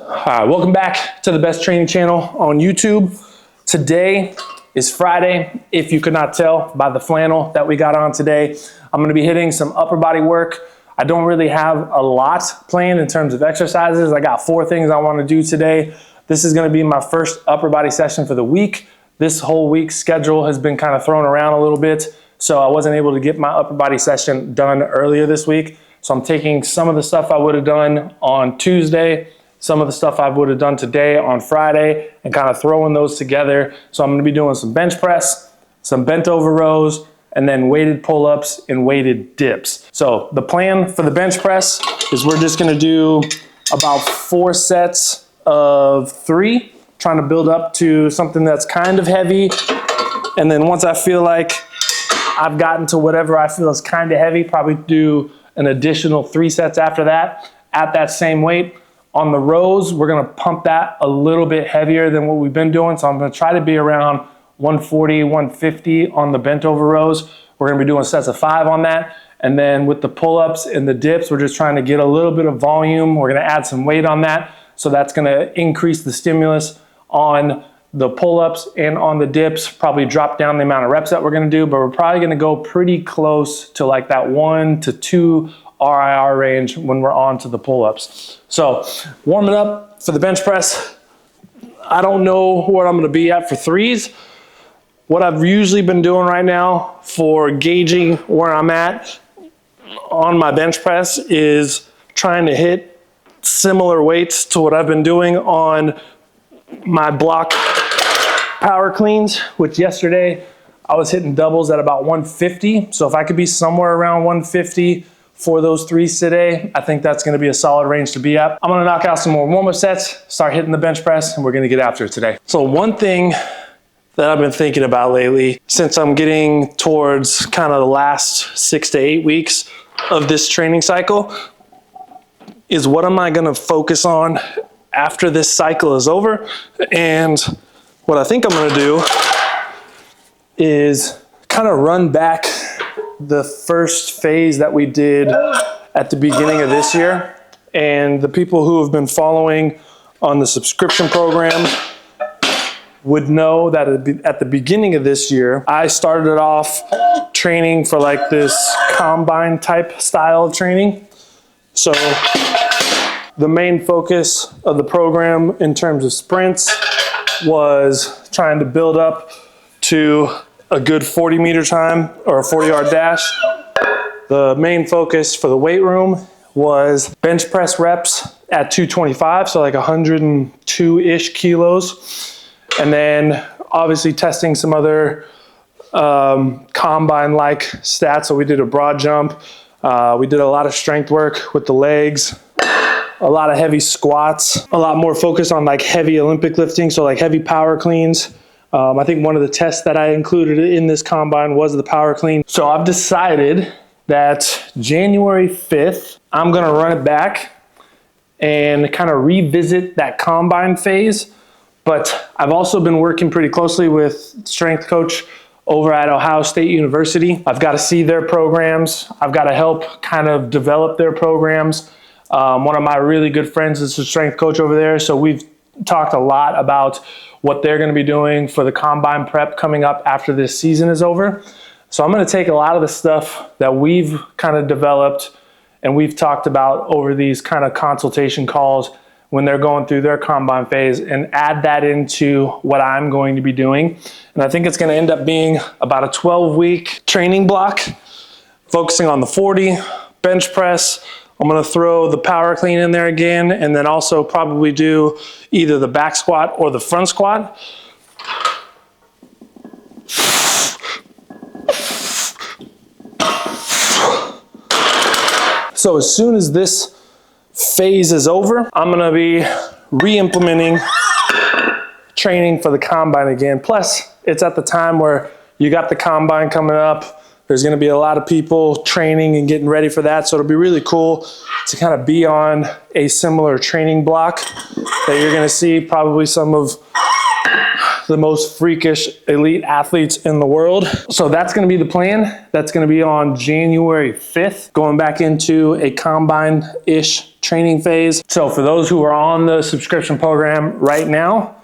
Hi, welcome back to the best training channel on YouTube. Today is Friday. If you could not tell by the flannel that we got on today, I'm going to be hitting some upper body work. I don't really have a lot planned in terms of exercises. I got 4 things I want to do today. This is going to be my first upper body session for the week. This whole week's schedule has been kind of thrown around a little bit, so I wasn't able to get my upper body session done earlier this week. So I'm taking some of the stuff I would have done on Tuesday, some of the stuff I would have done today on Friday, and kind of throwing those together. So I'm going to be doing some bench press, some bent over rows, and then weighted pull-ups and weighted dips. So the plan for the bench press is we're just going to do about 4 sets of 3, trying to build up to something that's kind of heavy. And then once I feel like I've gotten to whatever I feel is kind of heavy, probably do an additional 3 sets after that at that same weight. On the rows, we're gonna pump that a little bit heavier than what we've been doing. So I'm gonna try to be around 140, 150 on the bent over rows. We're gonna be doing sets of 5 on that. And then with the pull-ups and the dips, we're just trying to get a little bit of volume. We're gonna add some weight on that. So that's gonna increase the stimulus on the pull-ups and on the dips, probably drop down the amount of reps that we're gonna do, but we're probably gonna go pretty close to like that 1 to 2 RIR range when we're on to the pull-ups. So warming up for the bench press. I don't know where I'm gonna be at for 3s. What I've usually been doing right now for gauging where I'm at on my bench press is trying to hit similar weights to what I've been doing on my block power cleans, which yesterday I was hitting doubles at about 150. So if I could be somewhere around 150 for those 3s today, I think that's gonna be a solid range to be at. I'm gonna knock out some more warm-up sets, start hitting the bench press, and we're gonna get after it today. So one thing that I've been thinking about lately, since I'm getting towards kind of the last 6 to 8 weeks of this training cycle, is what am I gonna focus on after this cycle is over? And what I think I'm gonna do is kind of run back the first phase that we did at the beginning of this year. And the people who have been following on the subscription program would know that at the beginning of this year, I started off training for like this combine type style of training. So the main focus of the program in terms of sprints was trying to build up to a good 40-meter time or a 40-yard dash. The main focus for the weight room was bench press reps at 225, so like 102-ish kilos. And then obviously testing some other combine-like stats. So we did a broad jump. We did a lot of strength work with the legs, a lot of heavy squats, a lot more focus on like heavy Olympic lifting, so like heavy power cleans. I think one of the tests that I included in this combine was the power clean. So I've decided that January 5th, I'm gonna run it back and kind of revisit that combine phase. But I've also been working pretty closely with strength coach over at Ohio State University. I've got to see their programs. I've got to help kind of develop their programs. One of my really good friends is a strength coach over there. So we've talked a lot about what they're going to be doing for the combine prep coming up after this season is over. So I'm going to take a lot of the stuff that we've kind of developed and we've talked about over these kind of consultation calls when they're going through their combine phase and add that into what I'm going to be doing. And I think it's going to end up being about a 12-week training block, focusing on the 40, bench press. I'm gonna throw the power clean in there again, and then also probably do either the back squat or the front squat. So as soon as this phase is over, I'm gonna be re-implementing training for the combine again. Plus, it's at the time where you got the combine coming up. There's gonna be a lot of people training and getting ready for that. So it'll be really cool to kind of be on a similar training block that you're gonna see probably some of the most freakish elite athletes in the world. So that's gonna be the plan. That's gonna be on January 5th, going back into a combine-ish training phase. So for those who are on the subscription program right now,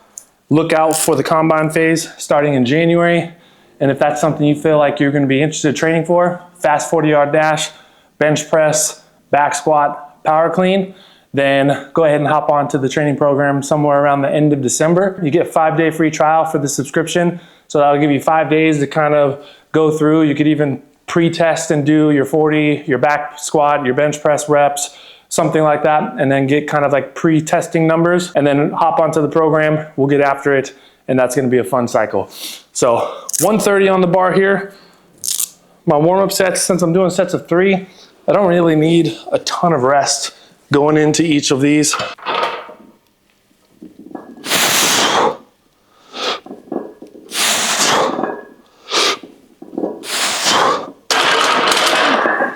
look out for the combine phase starting in January. And if that's something you feel like you're gonna be interested in training for, fast 40-yard dash, bench press, back squat, power clean, then go ahead and hop on to the training program somewhere around the end of December. You get a 5-day free trial for the subscription. So that'll give you 5 days to kind of go through. You could even pre-test and do your 40, your back squat, your bench press reps, something like that, and then get kind of like pre-testing numbers, and then hop onto the program. We'll get after it, and that's gonna be a fun cycle. So 130 on the bar here. My warm-up sets, since I'm doing sets of 3, I don't really need a ton of rest going into each of these.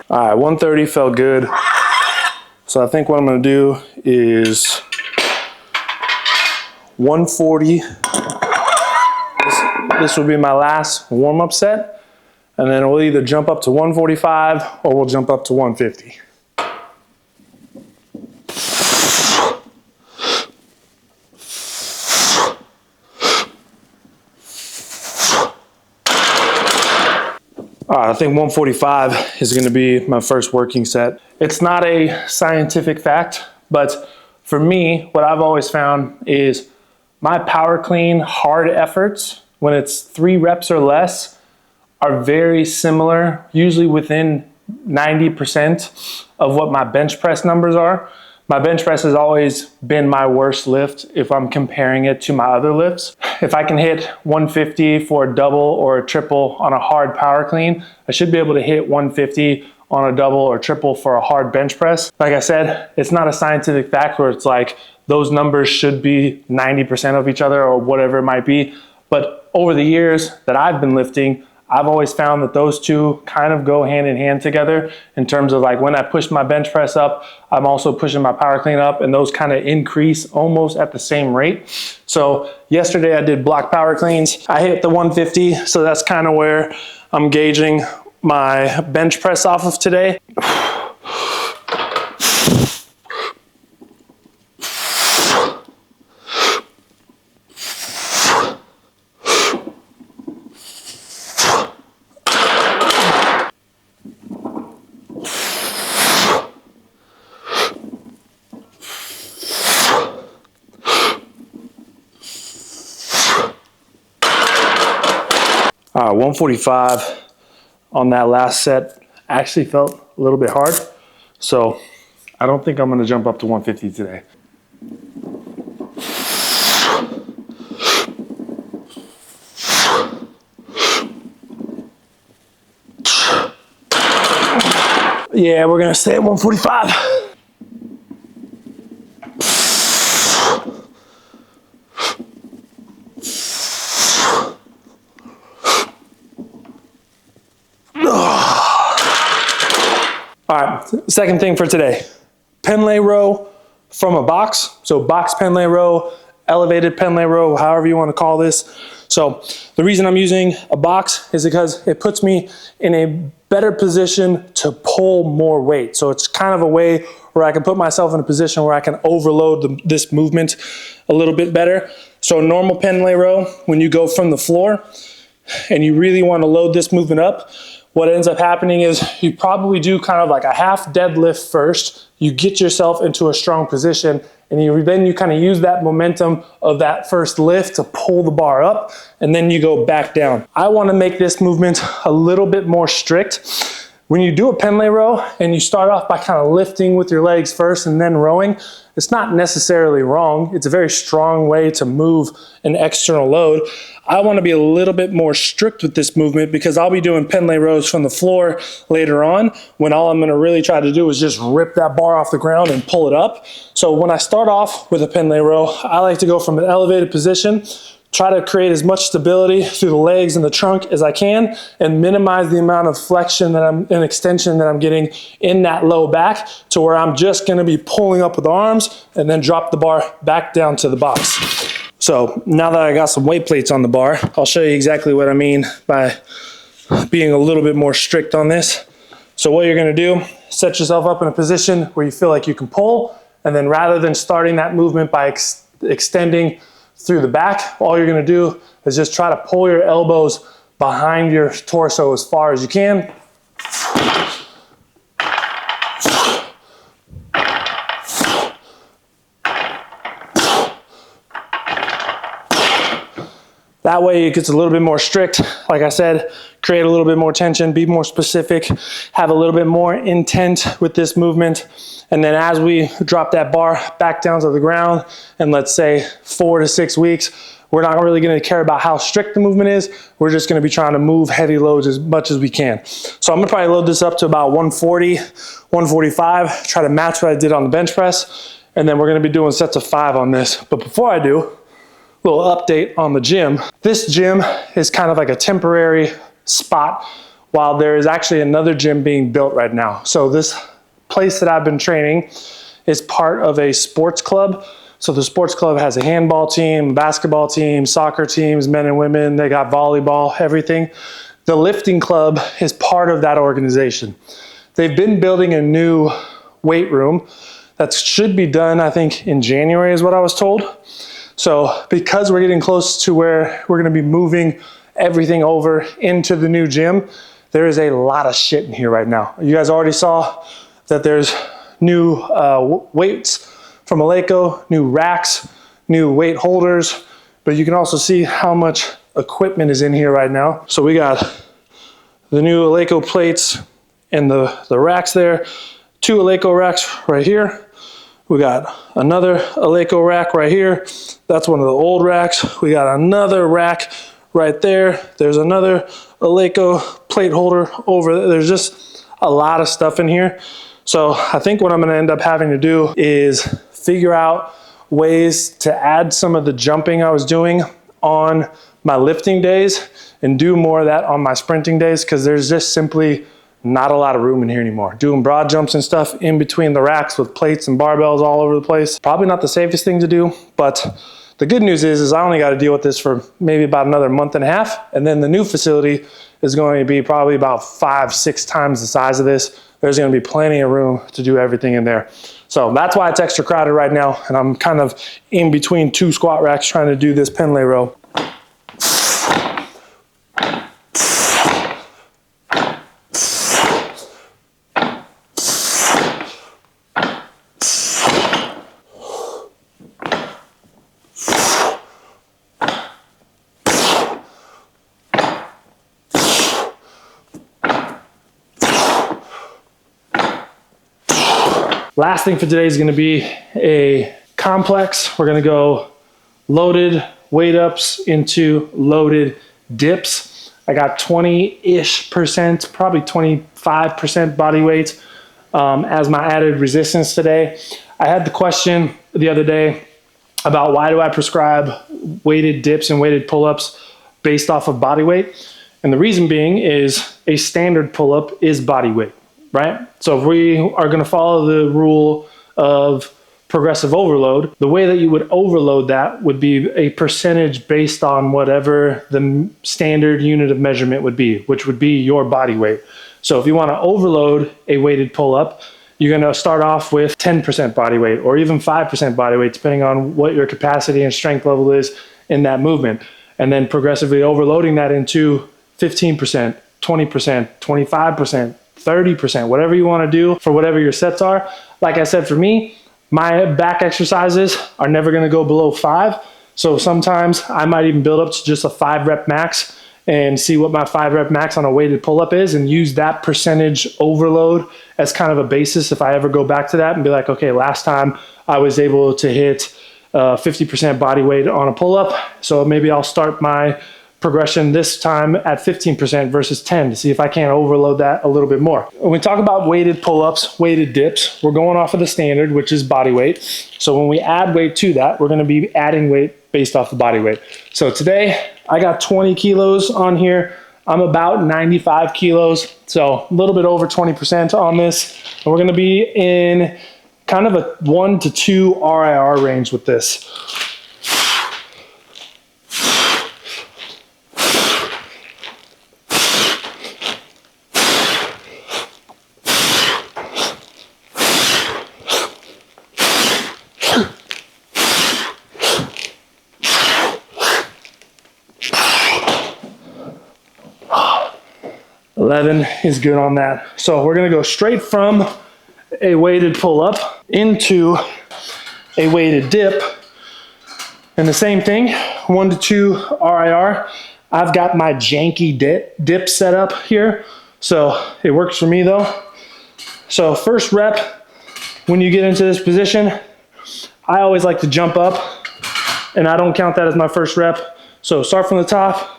All right, 130 felt good. So I think what I'm gonna do is 140. This will be my last warm-up set. And then we'll either jump up to 145 or we'll jump up to 150. All right, I think 145 is gonna be my first working set. It's not a scientific fact, but for me, what I've always found is my power clean hard efforts, when it's 3 reps or less, are very similar, usually within 90% of what my bench press numbers are. My bench press has always been my worst lift if I'm comparing it to my other lifts. If I can hit 150 for a double or a triple on a hard power clean, I should be able to hit 150 on a double or triple for a hard bench press. Like I said, it's not a scientific fact where it's like those numbers should be 90% of each other or whatever it might be. But over the years that I've been lifting, I've always found that those two kind of go hand in hand together in terms of like when I push my bench press up, I'm also pushing my power clean up, and those kind of increase almost at the same rate. So yesterday I did block power cleans. I hit the 150, so that's kind of where I'm gauging my bench press off of today. All right, 145 on that last set actually felt a little bit hard. So I don't think I'm gonna jump up to 150 today. Yeah, we're gonna stay at 145. All right, second thing for today, pendlay row from a box. So box pendlay row, elevated pendlay row, however you want to call this. So the reason I'm using a box is because it puts me in a better position to pull more weight. So it's kind of a way where I can put myself in a position where I can overload this movement a little bit better. So normal pendlay row, when you go from the floor and you really want to load this movement up, what ends up happening is you probably do kind of like a half deadlift first. You get yourself into a strong position, and then you kind of use that momentum of that first lift to pull the bar up, and then you go back down. I want to make this movement a little bit more strict. When you do a pendlay row and you start off by kind of lifting with your legs first and then rowing, it's not necessarily wrong. It's a very strong way to move an external load. I want to be a little bit more strict with this movement because I'll be doing pendlay rows from the floor later on, when all I'm going to really try to do is just rip that bar off the ground and pull it up. So when I start off with a pendlay row, I like to go from an elevated position, try to create as much stability through the legs and the trunk as I can, and minimize the amount of flexion and extension that I'm getting in that low back, to where I'm just going to be pulling up with the arms and then drop the bar back down to the box. So now that I got some weight plates on the bar, I'll show you exactly what I mean by being a little bit more strict on this. So what you're gonna do, set yourself up in a position where you feel like you can pull, and then rather than starting that movement by extending through the back, all you're gonna do is just try to pull your elbows behind your torso as far as you can. That way it gets a little bit more strict. Like I said, create a little bit more tension, be more specific, have a little bit more intent with this movement. And then as we drop that bar back down to the ground, and let's say 4 to 6 weeks, we're not really gonna care about how strict the movement is. We're just gonna be trying to move heavy loads as much as we can. So I'm gonna probably load this up to about 140, 145, try to match what I did on the bench press. And then we're gonna be doing sets of 5 on this. But before I do, little update on the gym. This gym is kind of like a temporary spot while there is actually another gym being built right now. So this place that I've been training is part of a sports club. So the sports club has a handball team, basketball team, soccer teams, men and women, they got volleyball, everything. The lifting club is part of that organization. They've been building a new weight room that should be done, I think, in January is what I was told. So because we're getting close to where we're gonna be moving everything over into the new gym, there is a lot of shit in here right now. You guys already saw that there's new weights from Eleiko, new racks, new weight holders, but you can also see how much equipment is in here right now. So we got the new Eleiko plates and the racks there, 2 Eleiko racks right here. We got another Eleiko rack right here. That's one of the old racks. We got another rack right there. There's another Eleiko plate holder over there. There's just a lot of stuff in here. So I think what I'm gonna end up having to do is figure out ways to add some of the jumping I was doing on my lifting days and do more of that on my sprinting days, because there's just simply not a lot of room in here anymore. Doing broad jumps and stuff in between the racks with plates and barbells all over the place. Probably not the safest thing to do, but the good news is I only got to deal with this for maybe about another month and a half. And then the new facility is going to be probably about 5-6 times the size of this. There's going to be plenty of room to do everything in there. So that's why it's extra crowded right now. And I'm kind of in between 2 squat racks trying to do this pendlay row. Last thing for today is going to be a complex. We're going to go loaded weight ups into loaded dips. I got 20-ish%, probably 25% body weight as my added resistance today. I had the question the other day about why do I prescribe weighted dips and weighted pull-ups based off of body weight? And the reason being is a standard pull-up is body weight. Right? So if we are going to follow the rule of progressive overload, the way that you would overload that would be a percentage based on whatever the standard unit of measurement would be, which would be your body weight. So if you want to overload a weighted pull-up, you're going to start off with 10% body weight or even 5% body weight, depending on what your capacity and strength level is in that movement. And then progressively overloading that into 15%, 20%, 25%, 30%, whatever you want to do for whatever your sets are. Like I said, for me, my back exercises are never going to go below 5. So sometimes I might even build up to just a 5 rep max and see what my 5 rep max on a weighted pull-up is and use that percentage overload as kind of a basis if I ever go back to that and be like, okay, last time I was able to hit 50% body weight on a pull-up, so maybe I'll start my progression this time at 15% versus 10 to see if I can't overload that a little bit more. When we talk about weighted pull-ups, weighted dips, we're going off of the standard, which is body weight. So when we add weight to that, we're going to be adding weight based off the body weight. So today I got 20 kilos on here. I'm about 95 kilos, so a little bit over 20% on this. And we're going to be in kind of a 1 to 2 RIR range with this. 11 is good on that. So we're gonna go straight from a weighted pull-up into a weighted dip. And the same thing, 1 to 2 RIR. I've got my janky dip set up here, so it works for me though. So first rep, when you get into this position, I always like to jump up, and I don't count that as my first rep. So start from the top.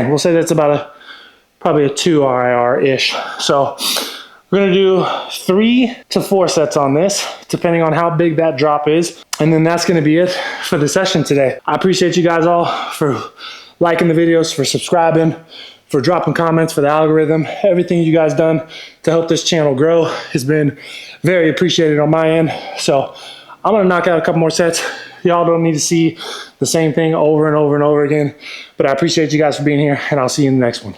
We'll say that's about probably a 2 RIR-ish. So we're gonna do 3 to 4 sets on this, depending on how big that drop is. And then that's gonna be it for the session today. I appreciate you guys all for liking the videos, for subscribing, for dropping comments, for the algorithm. Everything you guys done to help this channel grow has been very appreciated on my end. So I'm gonna knock out a couple more sets. Y'all don't need to see the same thing over and over and over again, but I appreciate you guys for being here, and I'll see you in the next one.